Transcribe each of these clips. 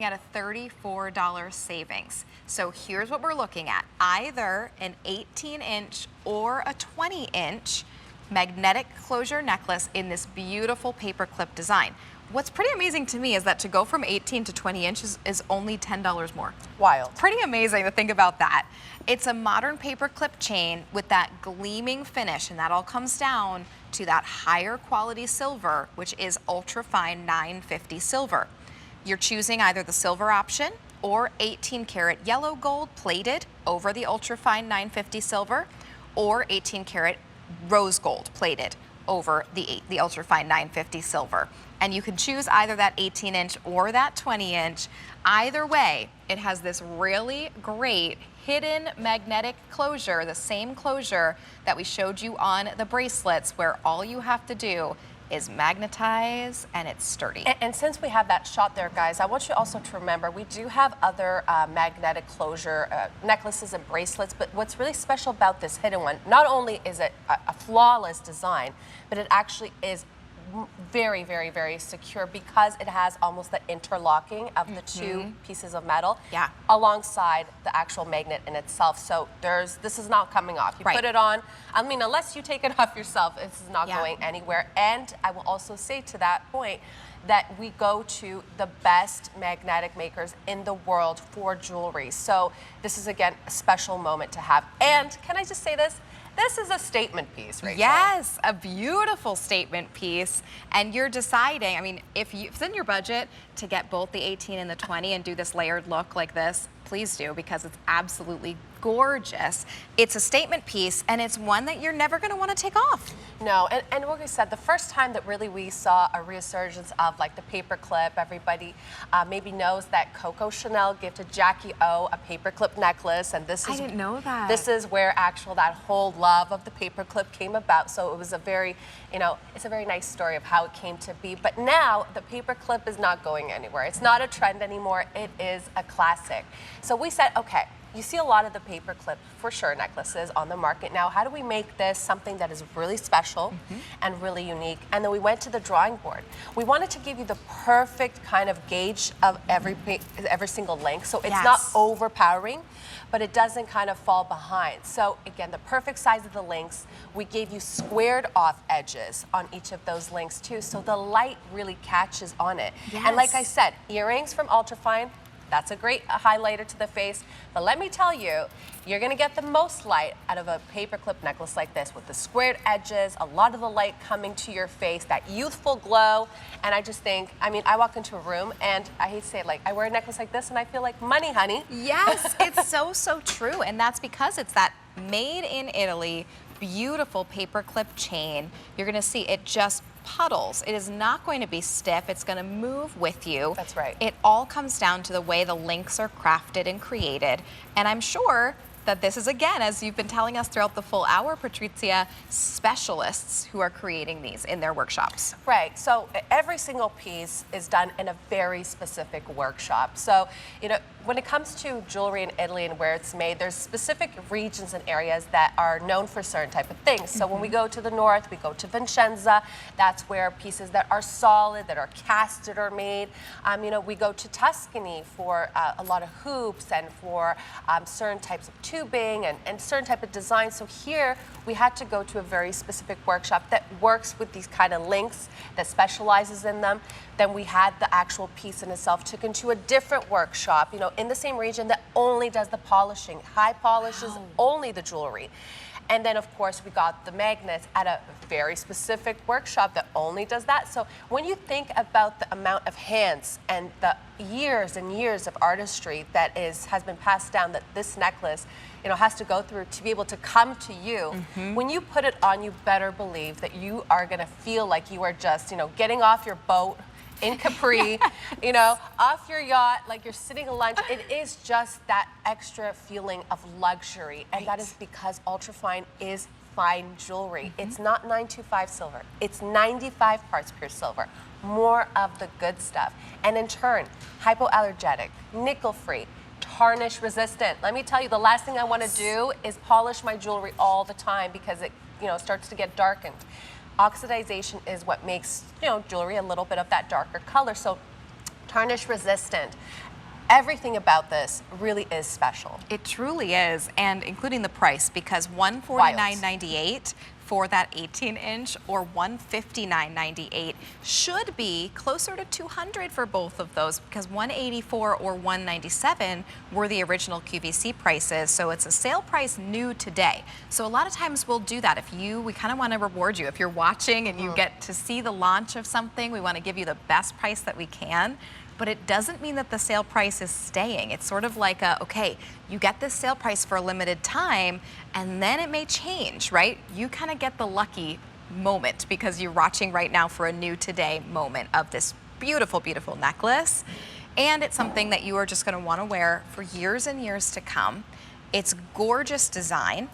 at a $34 savings. So here's what we're looking at. Either an 18-inch or a 20-inch magnetic closure necklace in this beautiful paperclip design. What's pretty amazing to me is that to go from 18 to 20 inches is only $10 more. Wild. Pretty amazing to think about that. It's a modern paperclip chain with that gleaming finish, and that all comes down to that higher quality silver, which is UltraFine 950 silver. You're choosing either the silver option or 18 karat yellow gold plated over the UltraFine 950 silver, or 18 karat rose gold plated over the UltraFine 950 silver. And you can choose either that 18-inch or that 20-inch. Either way, it has this really great hidden magnetic closure, the same closure that we showed you on the bracelets, where all you have to do is magnetize and it's sturdy. And since we have that shot there, guys, I want you also to remember we do have other magnetic closure necklaces and bracelets, but what's really special about this hidden one, not only is it a flawless design, but it actually is very, very, very secure because it has almost the interlocking of the two pieces of metal alongside the actual magnet in itself. So this is not coming off. You put it on, I mean, unless you take it off yourself, this is not going anywhere. And I will also say to that point that we go to the best magnetic makers in the world for jewelry. So this is, again, a special moment to have. And can I just say this? This is a statement piece, Rachel. Yes, a beautiful statement piece. And you're deciding, I mean, if it's in your budget to get both the 18 and the 20 and do this layered look like this, please do, because it's absolutely gorgeous. It's a statement piece, and it's one that you're never going to want to take off. No, and what we said, the first time that really we saw a resurgence of like the paperclip, everybody maybe knows that Coco Chanel gifted Jackie O a paperclip necklace, and this is— I didn't know that. This is where that whole love of the paperclip came about. So it was a very, it's a very nice story of how it came to be. But now the paperclip is not going anywhere. It's not a trend anymore. It is a classic. So we said, okay, you see a lot of the paperclip, for sure, necklaces on the market now. How do we make this something that is really special and really unique? And then we went to the drawing board. We wanted to give you the perfect kind of gauge of every single length, so it's not overpowering, but it doesn't kind of fall behind. So again, the perfect size of the links. We gave you squared off edges on each of those links too, so the light really catches on it. And like I said, earrings from UltraFine, that's a great highlighter to the face. But let me tell you, you're gonna get the most light out of a paperclip necklace like this with the squared edges, a lot of the light coming to your face, that youthful glow. And I just think, I mean, I walk into a room and I hate to say it, like, I wear a necklace like this and I feel like money, honey. Yes, it's so true. And that's because it's that made in Italy, beautiful paperclip chain. You're gonna see it just puddles. It is not going to be stiff. It's going to move with you. That's right. It all comes down to the way the links are crafted and created. And I'm sure that this is, again, as you've been telling us throughout the full hour, Patrizia, specialists who are creating these in their workshops. Right. So every single piece is done in a very specific workshop. So, when it comes to jewelry in Italy and where it's made, there's specific regions and areas that are known for certain type of things. So when we go to the north, we go to Vicenza. That's where pieces that are solid, that are casted are made. We go to Tuscany for a lot of hoops and for certain types of tubing and certain type of design. So here we had to go to a very specific workshop that works with these kind of links, that specializes in them. Then we had the actual piece in itself took into a different workshop, in the same region that only does the polishing. High polishes only the jewelry. And then, of course, we got the magnets at a very specific workshop that only does that. So when you think about the amount of hands and the years and years of artistry that has been passed down, that this necklace has to go through to be able to come to you, when you put it on, you better believe that you are going to feel like you are just, getting off your boat in Capri, off your yacht, like you're sitting at lunch. It is just that extra feeling of luxury. And that is because UltraFine is fine jewelry. It's not 925 silver. It's 95 parts pure silver. More of the good stuff. And in turn, hypoallergenic, nickel-free, tarnish resistant. Let me tell you, the last thing I want to do is polish my jewelry all the time because it, starts to get darkened. Oxidization is what makes, jewelry a little bit of that darker color. So tarnish resistant. everything about this really is special. It truly is, and including the price, because $149.98 for that 18-inch or $159.98 should be closer to $200 for both of those, because $184 or $197 were the original QVC prices. So it's a sale price new today. So a lot of times we'll do that. We kind of want to reward you. If you're watching and you get to see the launch of something, we want to give you the best price that we can. But it doesn't mean that the sale price is staying. It's sort of like okay, you get this sale price for a limited time, and then it may change, right? You kind of get the lucky moment because you're watching right now for a new today moment of this beautiful, beautiful necklace. And it's something that you are just gonna wanna wear for years and years to come. It's gorgeous design.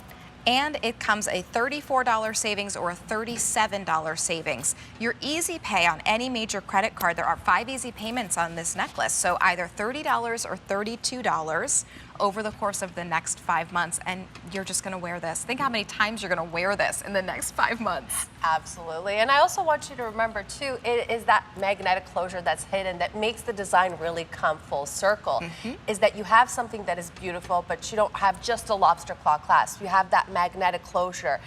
And it comes a $34 savings or a $37 savings. Your easy pay on any major credit card, there are 5 easy payments on this necklace. So either $30 or $32 over the course of the next 5 months, and you're just gonna wear this. Think how many times you're gonna wear this in the next 5 months. Absolutely, and I also want you to remember too, it is that magnetic closure that's hidden that makes the design really come full circle. Is that you have something that is beautiful, but you don't have just a lobster claw clasp. You have that magnetic closure.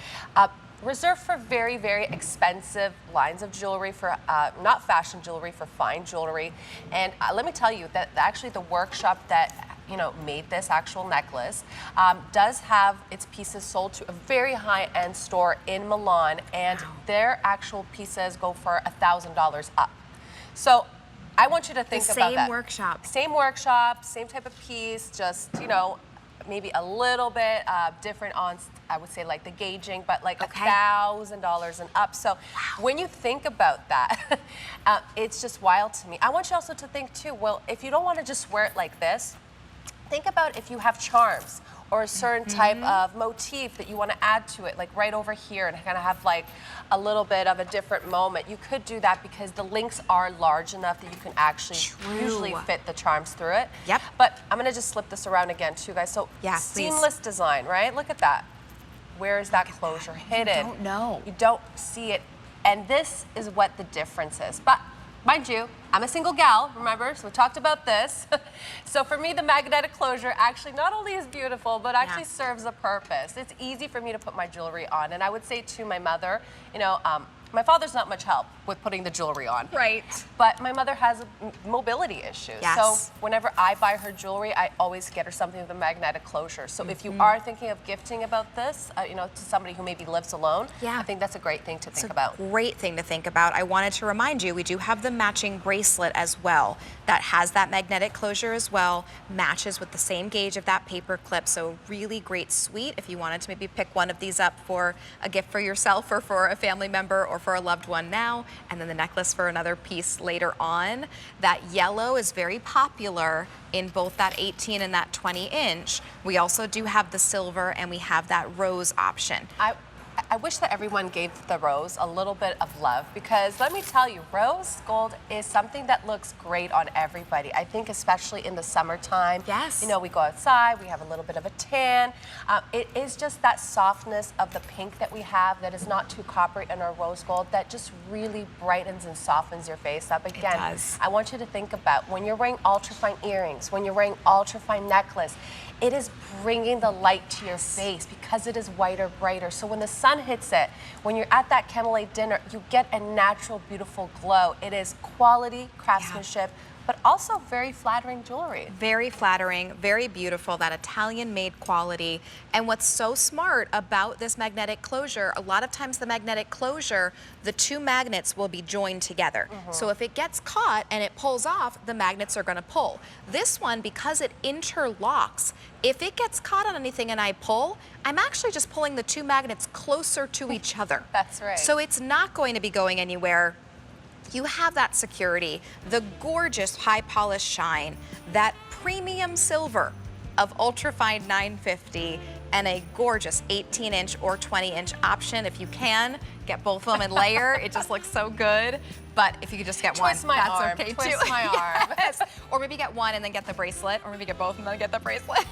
Reserved for very, very expensive lines of jewelry, for not fashion jewelry, for fine jewelry. And let me tell you that actually the workshop that made this actual necklace does have its pieces sold to a very high-end store in Milan, and their actual pieces go for $1,000 up. So I want you to think about that. Same workshop. Same workshop, same type of piece, just maybe a little bit different on, I would say, like the gauging, but like $1,000 and up. So when you think about that, it's just wild to me. I want you also to think too, well, if you don't want to just wear it like this, think about if you have charms or a certain type of motif that you want to add to it, like right over here, and kind of have like a little bit of a different moment. You could do that because the links are large enough that you can actually usually fit the charms through it. Yep. But I'm going to just slip this around again too, guys. So seamless design, right? Look at that. Where is that closure hidden? You don't know. You don't see it. And this is what the difference is. But mind you, I'm a single gal, remember? So we talked about this. So for me, the magnetic closure actually not only is beautiful, but actually serves a purpose. It's easy for me to put my jewelry on. And I would say to my mother, my father's not much help with putting the jewelry on. Right. But my mother has mobility issues. Yes. So whenever I buy her jewelry, I always get her something with a magnetic closure. So if you are thinking of gifting about this, to somebody who maybe lives alone, I think that's a great thing to think about. Great thing to think about. I wanted to remind you, we do have the matching bracelet as well that has that magnetic closure as well, matches with the same gauge of that paper clip. So really great suite if you wanted to maybe pick one of these up for a gift for yourself or for a family member or for a loved one now, and then the necklace for another piece later on. That yellow is very popular in both that 18 and that 20-inch. We also do have the silver, and we have that rose option. I wish that everyone gave the rose a little bit of love, because let me tell you, rose gold is something that looks great on everybody. I think especially in the summertime. Yes. We go outside, we have a little bit of a tan. It is just that softness of the pink that we have that is not too coppery in our rose gold that just really brightens and softens your face up. Again, it does. I want you to think about when you're wearing ultrafine earrings, when you're wearing ultrafine necklace, it is bringing the light to your face because it is whiter, brighter. So when the sun hits it, when you're at that candlelight dinner, you get a natural, beautiful glow. It is quality craftsmanship, but also very flattering jewelry. Very flattering, very beautiful, that Italian-made quality. And what's so smart about this magnetic closure, a lot of times the magnetic closure, the two magnets will be joined together. So if it gets caught and it pulls off, the magnets are gonna pull. This one, because it interlocks, if it gets caught on anything and I pull, I'm actually just pulling the two magnets closer to each other. That's right. So it's not going to be going anywhere. You have that security, the gorgeous high polish shine, that premium silver of UltraFine 950, and a gorgeous 18-inch or 20-inch option. If you can, get both of them in layer. It just looks so good. But if you could just get one, that's okay too. Twist my arm. Yes. Or maybe get one and then get the bracelet, or maybe get both and then get the bracelet.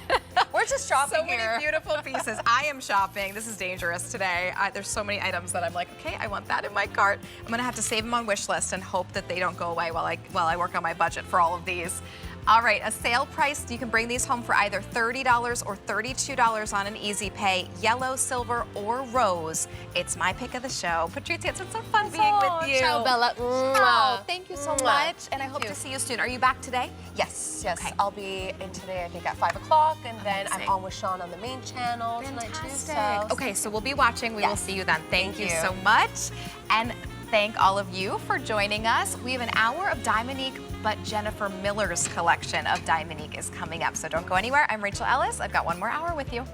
We're just shopping here. So many beautiful pieces. I am shopping. This is dangerous today. There's so many items that I'm like, okay, I want that in my cart. I'm gonna have to save them on wish list and hope that they don't go away while I work on my budget for all of these. All right, a sale price, you can bring these home for either $30 or $32 on an easy pay, yellow, silver, or rose. It's my pick of the show. Patrizia, it's been so fun being with you. Ciao, Bella. Oh, thank you so much, and I hope you. to see you soon. Are you back today? Yes. Okay. I'll be in today, I think, at 5 o'clock, and then Amazing. I'm on with Sean on the main channel tonight, too. Fantastic. Okay, so we'll be watching. We will Yes. see you then. Thank Thank you you. so much. And thank all of you for joining us. We have an hour of Diamonique, but Jennifer Miller's collection of Diamonique is coming up. So don't go anywhere. I'm Rachel Ellis. I've got one more hour with you.